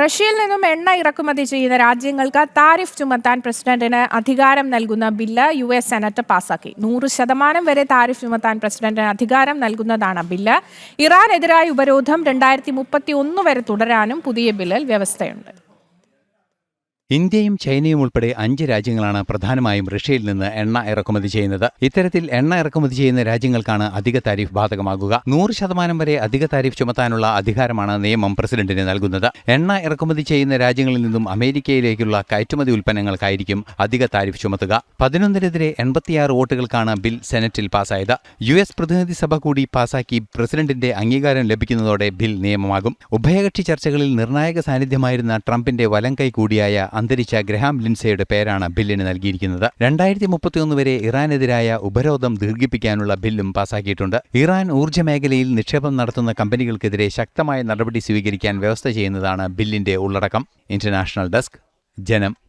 റഷ്യയിൽ നിന്നും എണ്ണ ഇറക്കുമതി ചെയ്യുന്ന രാജ്യങ്ങൾക്ക് താരിഫ് ചുമത്താൻ പ്രസിഡന്റിന് അധികാരം നൽകുന്ന ബില്ല് US സെനറ്റ് പാസാക്കി. 100% വരെ താരിഫ് ചുമത്താൻ പ്രസിഡന്റിന് അധികാരം നൽകുന്നതാണ് ബില്ല്. ഇറാനെതിരായ ഉപരോധം 2031 വരെ തുടരാനും പുതിയ ബില്ലിൽ വ്യവസ്ഥയുണ്ട്. ഇന്ത്യയും ചൈനയും ഉൾപ്പെടെ 5 രാജ്യങ്ങളാണ് പ്രധാനമായും റഷ്യയിൽ നിന്ന് എണ്ണ ഇറക്കുമതി ചെയ്യുന്നത്. ഇത്തരത്തിൽ എണ്ണ ഇറക്കുമതി ചെയ്യുന്ന രാജ്യങ്ങൾക്കാണ് അധിക താരിഫ് ബാധകമാകുക. 100% വരെ അധിക താരിഫ് ചുമത്താനുള്ള അധികാരമാണ് നിയമം പ്രസിഡന്റിന് നൽകുന്നത്. എണ്ണ ഇറക്കുമതി ചെയ്യുന്ന രാജ്യങ്ങളിൽ നിന്നും അമേരിക്കയിലേക്കുള്ള കയറ്റുമതി ഉൽപ്പന്നങ്ങൾക്കായിരിക്കും അധിക താരിഫ് ചുമത്തുക. 11-നെതിരെ 86 വോട്ടുകൾക്കാണ് ബിൽ സെനറ്റിൽ പാസായത്. US പ്രതിനിധി സഭ കൂടി പാസാക്കി പ്രസിഡന്റിന്റെ അംഗീകാരം ലഭിക്കുന്നതോടെ ബിൽ നിയമമാകും. ഉഭയകക്ഷി ചർച്ചകളിൽ നിർണായക സാന്നിധ്യമായിരുന്ന ട്രംപിന്റെ വലംകൈ കൂടിയായ അന്തരിച്ച ഗ്രഹാം ലിൻഡ്സെയുടെ പേരാണ് ബില്ലിന് നൽകിയിരിക്കുന്നത്. 2031 വരെ ഇറാനെതിരായ ഉപരോധം ദീർഘിപ്പിക്കാനുള്ള ബില്ലും പാസാക്കിയിട്ടുണ്ട്. ഇറാൻ ഊർജ്ജ മേഖലയിൽ നിക്ഷേപം നടത്തുന്ന കമ്പനികൾക്കെതിരെ ശക്തമായ നടപടി സ്വീകരിക്കാൻ വ്യവസ്ഥ ചെയ്യുന്നതാണ് ബില്ലിന്റെ ഉള്ളടക്കം. ഇന്റർനാഷണൽ ഡെസ്ക്, ജനം.